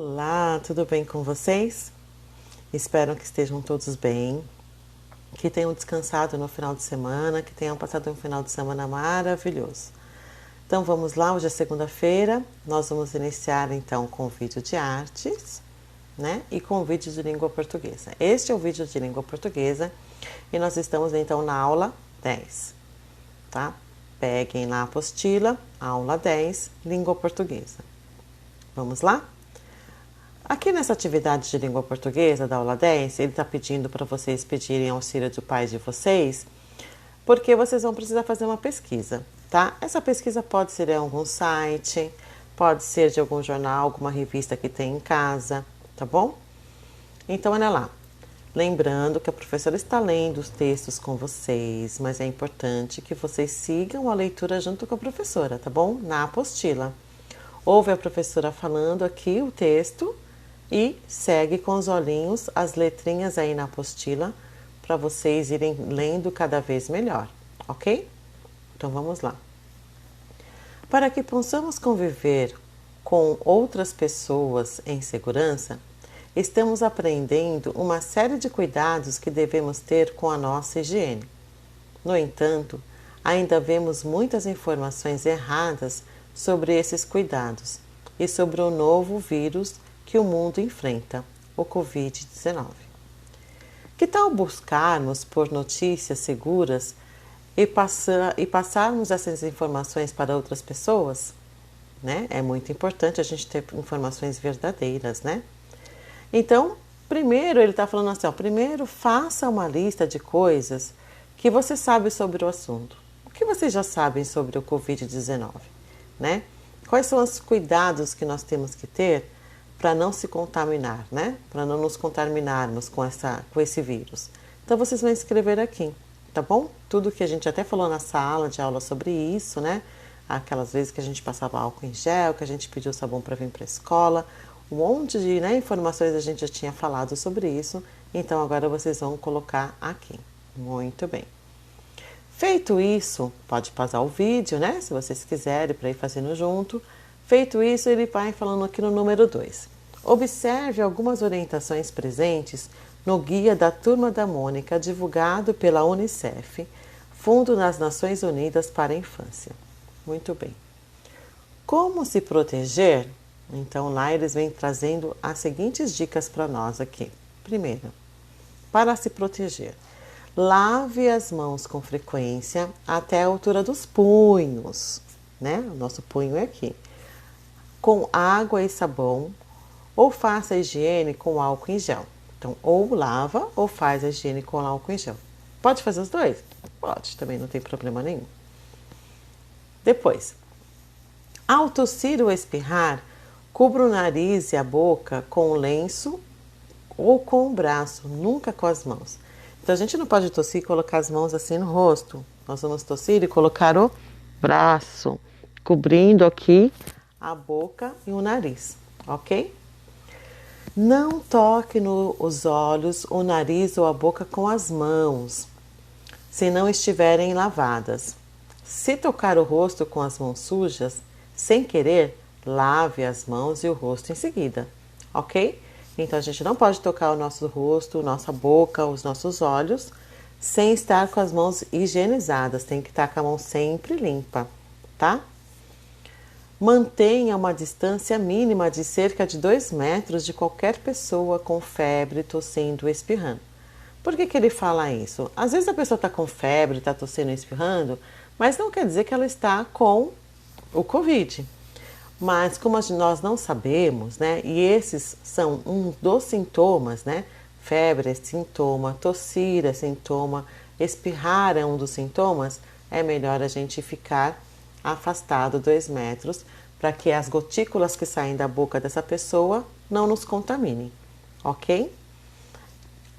Olá, tudo bem com vocês? Espero que estejam todos bem, que tenham descansado no final de semana, que tenham passado um final de semana maravilhoso. Então vamos lá, hoje é segunda-feira, nós vamos iniciar então com o vídeo de artes, né? E com o vídeo de língua portuguesa. Este é o vídeo de língua portuguesa e nós estamos então na aula 10, tá? Peguem lá a apostila, aula 10, língua portuguesa. Vamos lá? Aqui nessa atividade de língua portuguesa da aula 10, ele está pedindo para vocês pedirem auxílio do pai de vocês, porque vocês vão precisar fazer uma pesquisa, tá? Essa pesquisa pode ser em algum site, pode ser de algum jornal, alguma revista que tem em casa, tá bom? Então, olha lá. Lembrando que a professora está lendo os textos com vocês, mas é importante que vocês sigam a leitura junto com a professora, tá bom? Na apostila. Ouve a professora falando aqui o texto e segue com os olhinhos as letrinhas aí na apostila para vocês irem lendo cada vez melhor, ok? Então vamos lá. Para que possamos conviver com outras pessoas em segurança, estamos aprendendo uma série de cuidados que devemos ter com a nossa higiene. No entanto, ainda vemos muitas informações erradas sobre esses cuidados e sobre o novo vírus que o mundo enfrenta, o Covid-19. Que tal buscarmos por notícias seguras e passarmos essas informações para outras pessoas? Né? É muito importante a gente ter informações verdadeiras, né? Então, primeiro ele está falando assim, ó, primeiro faça uma lista de coisas que você sabe sobre o assunto. O que vocês já sabem sobre o Covid-19, né? Quais são os cuidados que nós temos que ter para não se contaminar, né? Para não nos contaminarmos com esse vírus. Então, vocês vão escrever aqui, tá bom? Tudo que a gente até falou na sala de aula sobre isso, né? Aquelas vezes que a gente passava álcool em gel, que a gente pediu sabão para vir para a escola. Um monte de informações a gente já tinha falado sobre isso, então agora vocês vão colocar aqui. Muito bem. Feito isso, pode pausar o vídeo, né? Se vocês quiserem, para ir fazendo junto. Feito isso, ele vai falando aqui no número 2. Observe algumas orientações presentes no Guia da Turma da Mônica, divulgado pela Unicef, Fundo das Nações Unidas para a Infância. Muito bem. Como se proteger? Então, lá eles vêm trazendo as seguintes dicas para nós aqui. Primeiro, para se proteger, lave as mãos com frequência até a altura dos punhos, né? O nosso punho é aqui. Com água e sabão, ou faça a higiene com álcool em gel. Então, ou lava ou faz a higiene com álcool em gel. Pode fazer os dois? Pode, também não tem problema nenhum. Depois, ao tossir ou espirrar, cubra o nariz e a boca com o lenço ou com o braço, nunca com as mãos. Então, a gente não pode tossir e colocar as mãos assim no rosto. Nós vamos tossir e colocar o braço, cobrindo aqui a boca e o nariz, ok? Não toque nos olhos, o nariz ou a boca com as mãos, se não estiverem lavadas. Se tocar o rosto com as mãos sujas, sem querer, lave as mãos e o rosto em seguida, ok? Então, a gente não pode tocar o nosso rosto, nossa boca, os nossos olhos, sem estar com as mãos higienizadas. Tem que estar com a mão sempre limpa, tá? Mantenha uma distância mínima de cerca de 2 metros de qualquer pessoa com febre, tossindo e espirrando. Por que ele fala isso? Às vezes a pessoa está com febre, está tossindo e espirrando, mas não quer dizer que ela está com o Covid. Mas como nós não sabemos, né? E esses são um dos sintomas, né? Febre é sintoma, tossir é sintoma, espirrar é um dos sintomas. É melhor a gente ficar afastado 2 metros para que as gotículas que saem da boca dessa pessoa não nos contaminem, ok?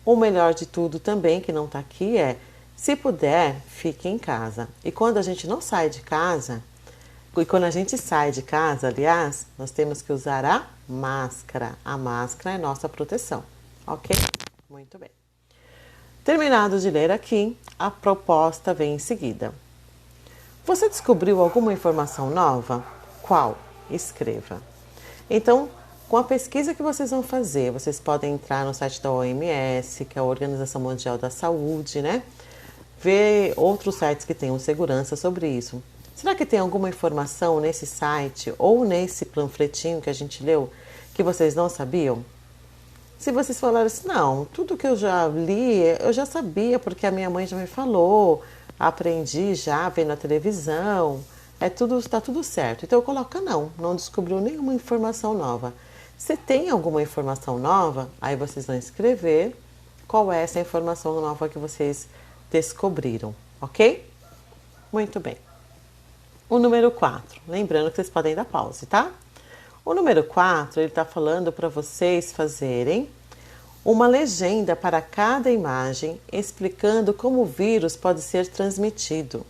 O melhor de tudo também, que não está aqui, é, se puder, fique em casa. E quando a gente não sai de casa, e quando a gente sai de casa, aliás, nós temos que usar a máscara. A máscara é nossa proteção, ok? Muito bem. Terminado de ler aqui, a proposta vem em seguida. Você descobriu alguma informação nova? Qual? Escreva. Então, Com a pesquisa que vocês vão fazer, vocês podem entrar no site da OMS, que é a Organização Mundial da Saúde, né? Ver outros sites que tenham segurança sobre isso. Será que tem alguma informação nesse site ou nesse panfletinho que a gente leu que vocês não sabiam? Se vocês falaram assim, não, tudo que eu já li, eu já sabia, porque a minha mãe já me falou, aprendi já vendo a televisão, tá tudo certo. Então coloca não descobriu nenhuma informação nova. Se tem alguma informação nova, aí vocês vão escrever qual é essa informação nova que vocês descobriram, ok? Muito bem. O número 4, lembrando que vocês podem dar pause, tá? O número 4, ele está falando para vocês fazerem uma legenda para cada imagem, explicando como o vírus pode ser transmitido.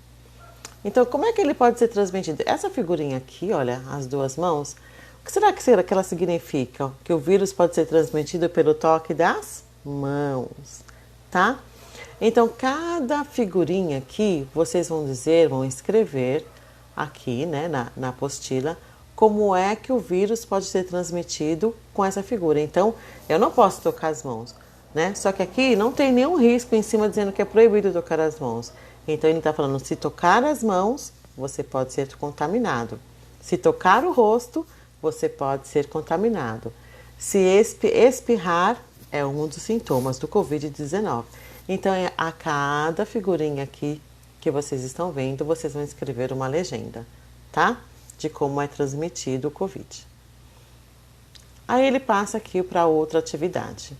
Então, como é que ele pode ser transmitido? Essa figurinha aqui, olha, as duas mãos, o que será que ela significa? Que o vírus pode ser transmitido pelo toque das mãos, tá? Então, cada figurinha aqui, vocês vão dizer, vão escrever aqui, né, na apostila, como é que o vírus pode ser transmitido com essa figura. Então, eu não posso tocar as mãos, né? Só que aqui não tem nenhum risco em cima dizendo que é proibido tocar as mãos. Então, ele está falando, se tocar as mãos, você pode ser contaminado. Se tocar o rosto, você pode ser contaminado. Se espirrar, é um dos sintomas do Covid-19. Então, a cada figurinha aqui que vocês estão vendo, vocês vão escrever uma legenda, tá? De como é transmitido o Covid. Aí ele passa aqui para outra atividade.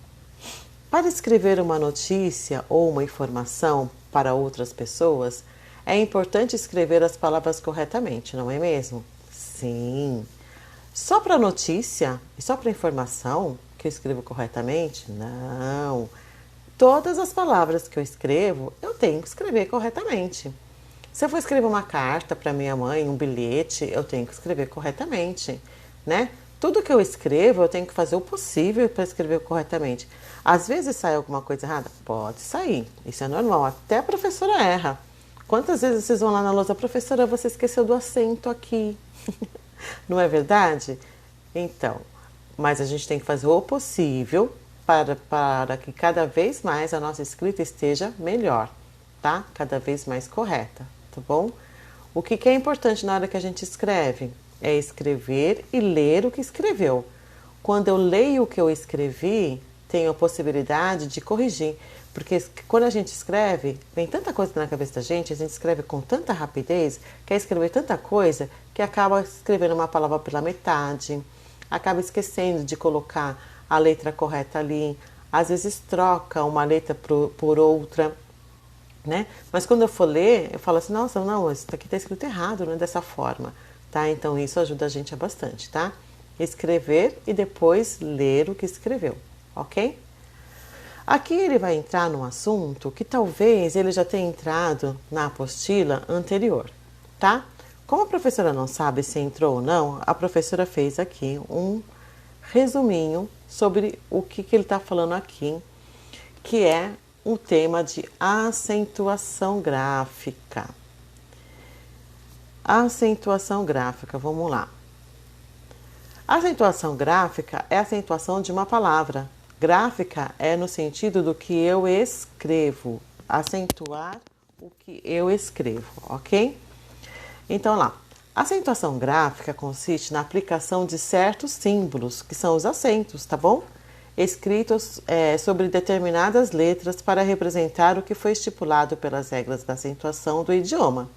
Para escrever uma notícia ou uma informação para outras pessoas, é importante escrever as palavras corretamente, não é mesmo? Sim. Só para notícia e só para informação que eu escrevo corretamente? Não. Todas as palavras que eu escrevo, eu tenho que escrever corretamente. Se eu for escrever uma carta para minha mãe, um bilhete, eu tenho que escrever corretamente, né? Tudo que eu escrevo, eu tenho que fazer o possível para escrever corretamente. Às vezes sai alguma coisa errada? Pode sair, isso é normal, até a professora erra. Quantas vezes vocês vão lá na lousa, professora, você esqueceu do acento aqui? Não é verdade? Então, mas a gente tem que fazer o possível para que cada vez mais a nossa escrita esteja melhor, tá? Cada vez mais correta, tá bom? O que é importante na hora que a gente escreve? É escrever e ler o que escreveu. Quando eu leio o que eu escrevi, tenho a possibilidade de corrigir. Porque quando a gente escreve, vem tanta coisa na cabeça da gente, a gente escreve com tanta rapidez, quer escrever tanta coisa, que acaba escrevendo uma palavra pela metade, acaba esquecendo de colocar a letra correta ali, às vezes troca uma letra por outra, né? Mas quando eu for ler, eu falo assim, nossa, não, isso aqui está escrito errado, não é dessa forma, tá? Então isso ajuda a gente bastante, tá? Escrever e depois ler o que escreveu, ok? Aqui ele vai entrar num assunto que talvez ele já tenha entrado na apostila anterior, tá? Como a professora não sabe se entrou ou não, a professora fez aqui um resuminho sobre o que ele está falando aqui, que é um tema de acentuação gráfica. Acentuação gráfica, vamos lá. Acentuação gráfica é a acentuação de uma palavra. Gráfica é no sentido do que eu escrevo, acentuar o que eu escrevo, ok? Então lá, a acentuação gráfica consiste na aplicação de certos símbolos, que são os acentos, tá bom? Escritos sobre determinadas letras para representar o que foi estipulado pelas regras da acentuação do idioma.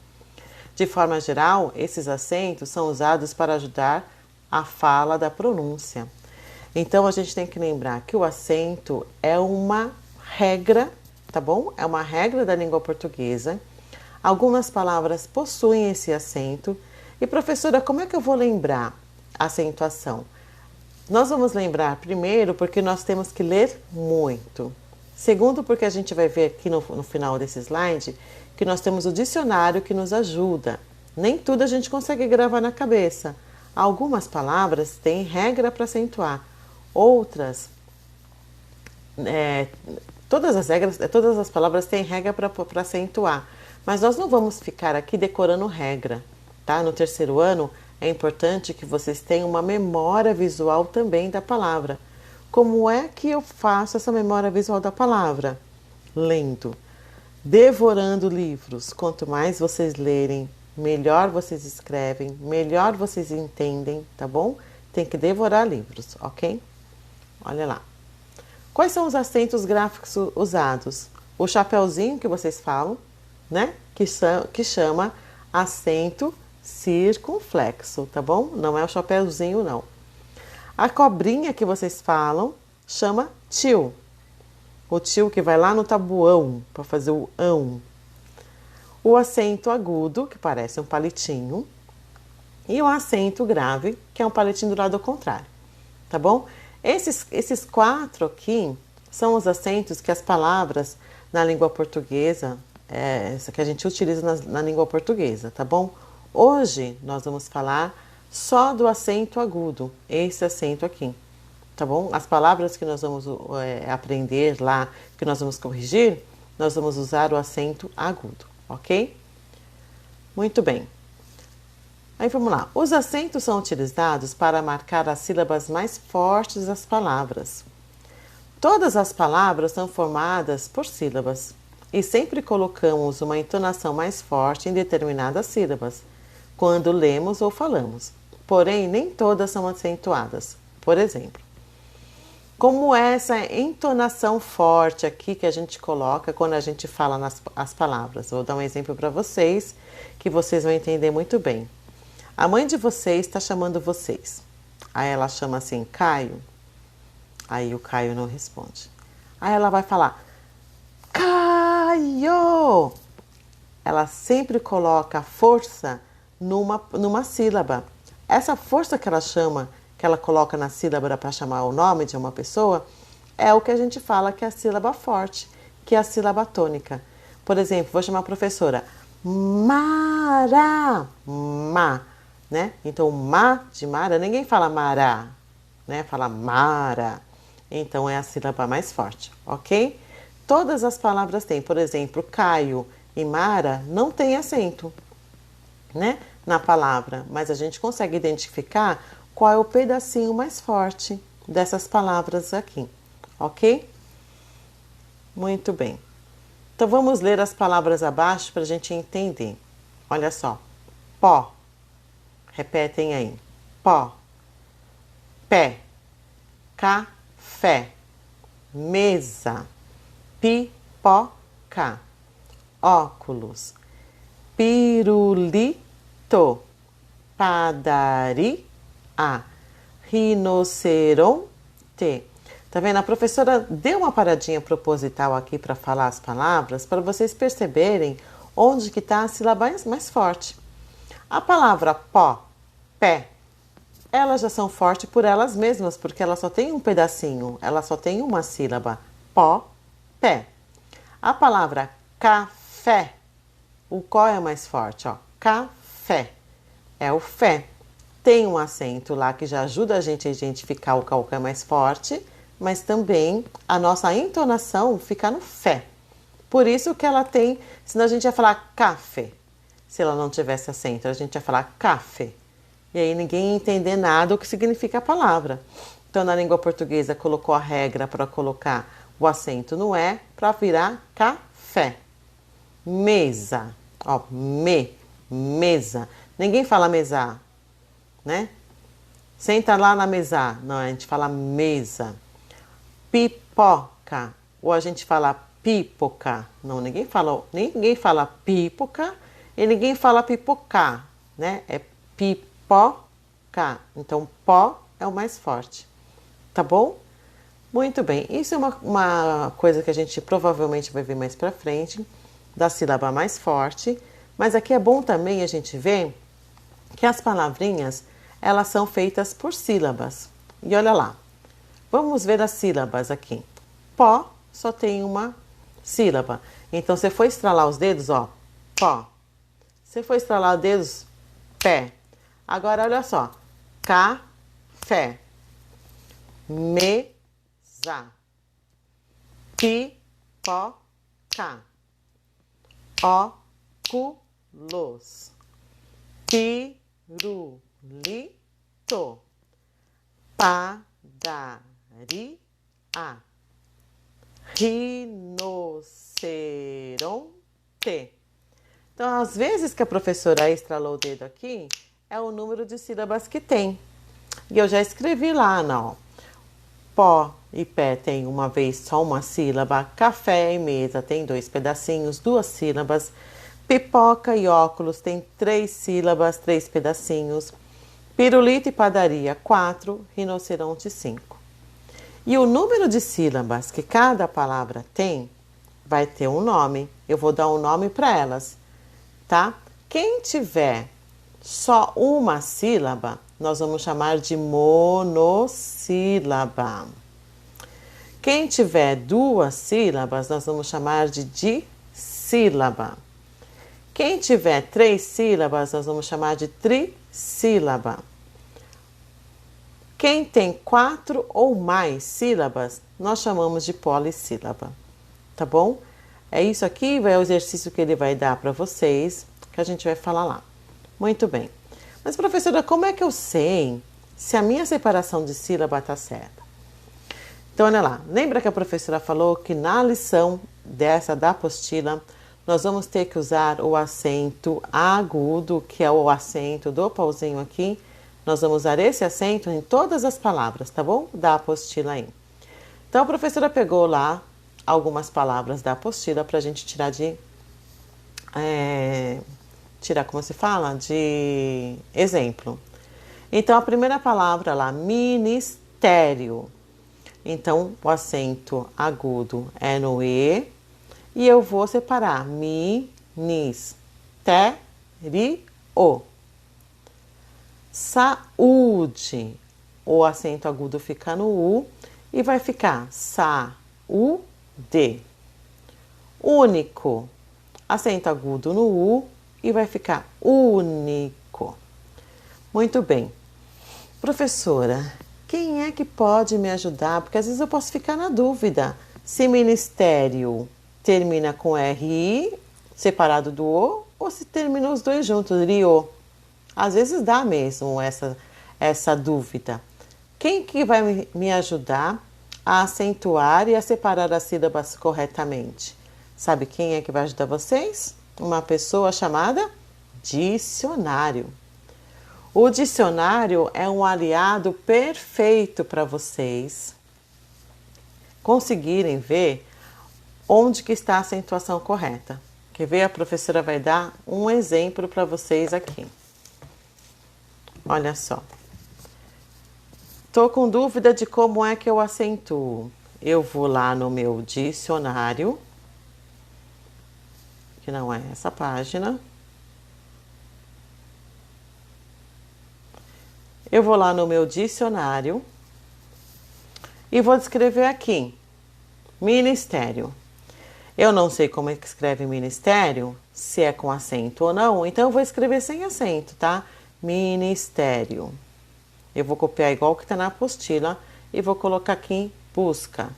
De forma geral, esses acentos são usados para ajudar a fala da pronúncia. Então, a gente tem que lembrar que o acento é uma regra, tá bom? É uma regra da língua portuguesa. Algumas palavras possuem esse acento. E, professora, como é que eu vou lembrar a acentuação? Nós vamos lembrar primeiro porque nós temos que ler muito. Segundo, porque a gente vai ver aqui no final desse slide que nós temos o dicionário que nos ajuda. Nem tudo a gente consegue gravar na cabeça. Algumas palavras têm regra para acentuar. Outras, todas as palavras têm regra para acentuar, mas nós não vamos ficar aqui decorando regra, tá? No terceiro ano é importante que vocês tenham uma memória visual também da palavra. Como é que eu faço essa memória visual da palavra? Lendo, devorando livros. Quanto mais vocês lerem, melhor vocês escrevem, melhor vocês entendem, tá bom? Tem que devorar livros, ok? Olha lá. Quais são os acentos gráficos usados? O chapeuzinho que vocês falam, né? Que chama acento circunflexo, tá bom? Não é o chapeuzinho, não. A cobrinha que vocês falam chama tio. O tio que vai lá no tabuão para fazer o ão. O acento agudo, que parece um palitinho. E o acento grave, que é um palitinho do lado ao contrário. Tá bom? Esses 4 aqui são os acentos que as palavras na língua portuguesa, essa que a gente utiliza na língua portuguesa, tá bom? Hoje nós vamos falar só do acento agudo, esse acento aqui, tá bom? As palavras que nós vamos aprender lá, que nós vamos corrigir, nós vamos usar o acento agudo, ok? Muito bem. Aí vamos lá. Os acentos são utilizados para marcar as sílabas mais fortes das palavras. Todas as palavras são formadas por sílabas e sempre colocamos uma entonação mais forte em determinadas sílabas, quando lemos ou falamos. Porém, nem todas são acentuadas. Por exemplo, como é essa entonação forte aqui que a gente coloca quando a gente fala as palavras? Vou dar um exemplo para vocês, que vocês vão entender muito bem. A mãe de vocês está chamando vocês. Aí ela chama assim, Caio. Aí o Caio não responde. Aí ela vai falar, Caio! Ela sempre coloca força numa sílaba. Essa força que ela chama, que ela coloca na sílaba para chamar o nome de uma pessoa, é o que a gente fala que é a sílaba forte, que é a sílaba tônica. Por exemplo, vou chamar a professora Mara, Ma, né? Então, Ma de Mara, ninguém fala Mará, né? Fala Mara. Então, é a sílaba mais forte, ok? Todas as palavras têm, por exemplo, Caio e Mara não tem acento, né? Na palavra, mas a gente consegue identificar qual é o pedacinho mais forte dessas palavras aqui, ok? Muito bem. Então, vamos ler as palavras abaixo para a gente entender. Olha só. Pó. Repetem aí. Pó. Pé. Café. Mesa. Pipoca. Óculos. Pirulito. Padaria. Rinoceronte. Tá vendo? A professora deu uma paradinha proposital aqui para falar as palavras, para vocês perceberem onde que está a sílaba mais forte. A palavra pó, pé, elas já são fortes por elas mesmas, porque ela só tem um pedacinho, ela só tem uma sílaba. Pó, pé. A palavra café, o có é mais forte, ó. Café, é o fé. Tem um acento lá que já ajuda a gente a identificar o có que é mais forte, mas também a nossa entonação fica no fé. Por isso que ela tem, senão a gente ia falar café. Se ela não tivesse acento, a gente ia falar café. E aí ninguém ia entender nada o que significa a palavra. Então, na língua portuguesa, colocou a regra para colocar o acento no é, para virar café. Mesa. Ó, mesa. Ninguém fala mesa, né? Senta lá na mesa. Não, a gente fala mesa. Pipoca. Ou a gente fala pipoca. Não, ninguém fala pipoca e ninguém fala pipocar, né? É pipoca. Então, pó é o mais forte. Tá bom? Muito bem. Isso é uma coisa que a gente provavelmente vai ver mais pra frente, da sílaba mais forte. Mas aqui é bom também a gente ver que as palavrinhas, elas são feitas por sílabas. E olha lá. Vamos ver as sílabas aqui. Pó só tem uma sílaba. Então, você for estralar os dedos, ó. Pó. Você for estralar os dedos, pé. Agora, olha só. Café. Mesa. Pipoca. Óculos. Pirulito. Padaria. Rinoceronte. Então, às vezes que a professora estralou o dedo aqui, é o número de sílabas que tem. E eu já escrevi lá, não. Pó e pé tem uma vez só uma sílaba. Café e mesa tem 2 pedacinhos, 2 sílabas. Pipoca e óculos tem 3 sílabas, 3 pedacinhos. Pirulito e padaria, 4. Rinoceronte, 5. E o número de sílabas que cada palavra tem vai ter um nome. Eu vou dar um nome para elas, tá? Quem tiver só uma sílaba, nós vamos chamar de monossílaba. Quem tiver 2 sílabas, nós vamos chamar de dissílaba. Quem tiver 3 sílabas, nós vamos chamar de trissílaba. Quem tem 4 ou mais sílabas, nós chamamos de polissílaba. Tá bom? É isso aqui, é o exercício que ele vai dar para vocês, que a gente vai falar lá. Muito bem. Mas, professora, como é que eu sei se a minha separação de sílaba está certa? Então, olha lá. Lembra que a professora falou que na lição dessa da apostila, nós vamos ter que usar o acento agudo, que é o acento do pauzinho aqui. Nós vamos usar esse acento em todas as palavras, tá bom? Da apostila aí. Então, a professora pegou lá algumas palavras da apostila para a gente tirar como se fala? De exemplo. Então, a primeira palavra lá, ministério. Então, o acento agudo é no E. E eu vou separar ministério. Saúde. O acento agudo fica no U e vai ficar saúde. Único. Acento agudo no U e vai ficar único. Muito bem. Professora, quem é que pode me ajudar? Porque às vezes eu posso ficar na dúvida se ministério termina com RI, separado do O, ou se termina os dois juntos, RIO. Às vezes dá mesmo essa dúvida. Quem que vai me ajudar a acentuar e a separar as sílabas corretamente? Sabe quem é que vai ajudar vocês? Uma pessoa chamada dicionário. O dicionário é um aliado perfeito para vocês conseguirem ver onde que está a acentuação correta. Quer ver? A professora vai dar um exemplo para vocês aqui. Olha só. Estou com dúvida de como é que eu acentuo. Eu vou lá no meu dicionário, que não é essa página. Eu vou lá no meu dicionário e vou descrever aqui, ministério. Eu não sei como é que escreve ministério, se é com acento ou não, então eu vou escrever sem acento, tá? Ministério. Eu vou copiar igual que está na apostila e vou colocar aqui em busca.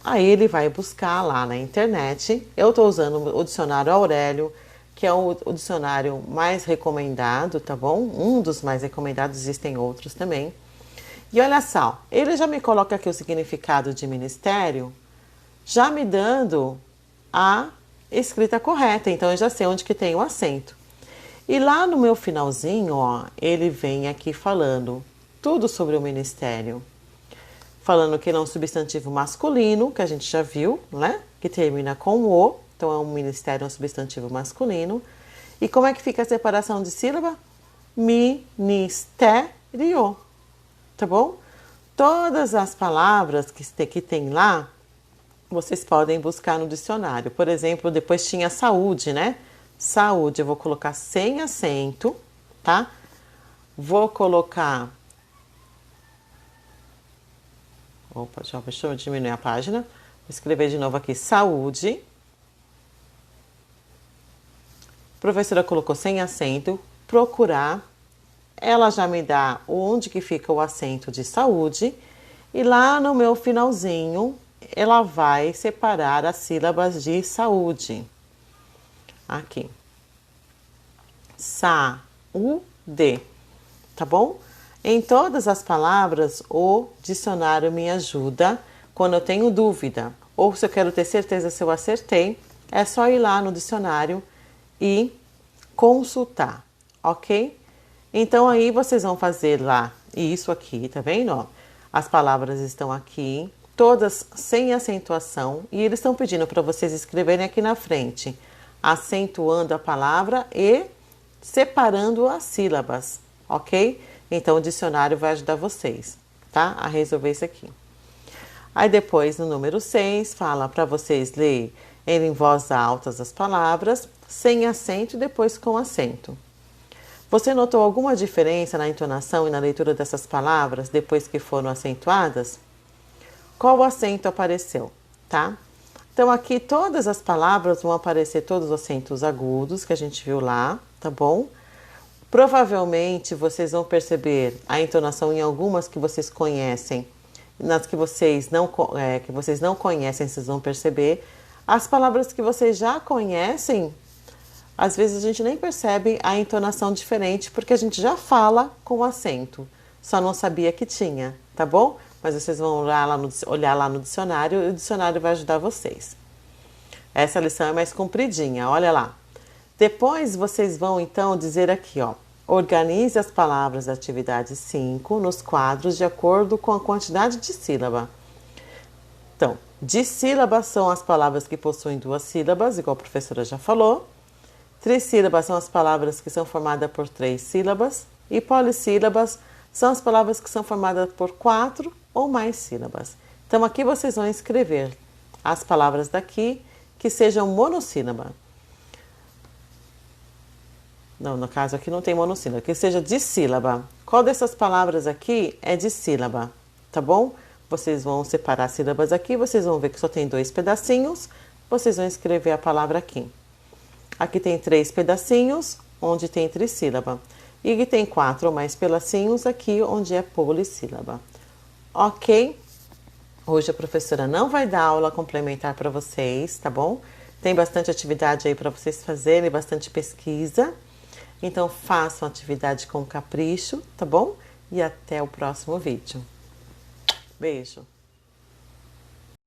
Aí ele vai buscar lá na internet. Eu estou usando o dicionário Aurélio, que é o dicionário mais recomendado, tá bom? Um dos mais recomendados, existem outros também. E olha só, ele já me coloca aqui o significado de ministério, já me dando a escrita correta. Então, eu já sei onde que tem o acento. E lá no meu finalzinho, ó, ele vem aqui falando tudo sobre o ministério. Falando que ele é um substantivo masculino, que a gente já viu, né? Que termina com o. Então, é um ministério, um substantivo masculino. E como é que fica a separação de sílaba? Ministério. Tá bom? Todas as palavras que tem lá, vocês podem buscar no dicionário. Por exemplo, depois tinha saúde, né? Saúde, eu vou colocar sem acento, tá? Vou colocar... Opa, deixa eu diminuir a página. Vou escrever de novo aqui, saúde. A professora colocou sem acento, procurar. Ela já me dá onde que fica o acento de saúde. E lá no meu finalzinho, ela vai separar as sílabas de saúde. Aqui. o de, tá bom? Em todas as palavras, o dicionário me ajuda quando eu tenho dúvida. Ou se eu quero ter certeza se eu acertei, é só ir lá no dicionário e consultar, ok? Então aí vocês vão fazer lá isso aqui, tá vendo? Ó, as palavras estão aqui, todas sem acentuação, e eles estão pedindo para vocês escreverem aqui na frente, acentuando a palavra e separando as sílabas, ok? Então o dicionário vai ajudar vocês, tá? A resolver isso aqui. Aí depois, no número 6, fala para vocês lerem em voz alta as palavras, sem acento e depois com acento. Você notou alguma diferença na entonação e na leitura dessas palavras depois que foram acentuadas? Qual acento apareceu, tá? Então aqui todas as palavras vão aparecer todos os acentos agudos que a gente viu lá, tá bom? Provavelmente vocês vão perceber a entonação em algumas que vocês conhecem, nas que vocês não conhecem, vocês vão perceber. As palavras que vocês já conhecem, às vezes a gente nem percebe a entonação diferente, porque a gente já fala com acento, só não sabia que tinha, tá bom? Mas vocês vão olhar lá no dicionário e o dicionário vai ajudar vocês. Essa lição é mais compridinha, olha lá. Depois vocês vão então dizer aqui, ó, organize as palavras da atividade 5 nos quadros de acordo com a quantidade de sílaba. Então, dissílabas são as palavras que possuem 2 sílabas, igual a professora já falou. Trissílabas são as palavras que são formadas por 3 sílabas. E polissílabas são as palavras que são formadas por 4 ou mais sílabas. Então, aqui vocês vão escrever as palavras daqui que sejam monossílaba. Não, no caso aqui não tem monossílaba, que seja dissílaba. Qual dessas palavras aqui é dissílaba, tá bom? Vocês vão separar as sílabas aqui, vocês vão ver que só tem 2 pedacinhos, vocês vão escrever a palavra aqui. Aqui tem 3 pedacinhos, onde tem trissílaba. E aqui tem 4 ou mais pedacinhos aqui, onde é polissílaba. Ok? Hoje a professora não vai dar aula complementar para vocês, tá bom? Tem bastante atividade aí para vocês fazerem, bastante pesquisa. Então façam atividade com capricho, tá bom? E até o próximo vídeo. Beijo!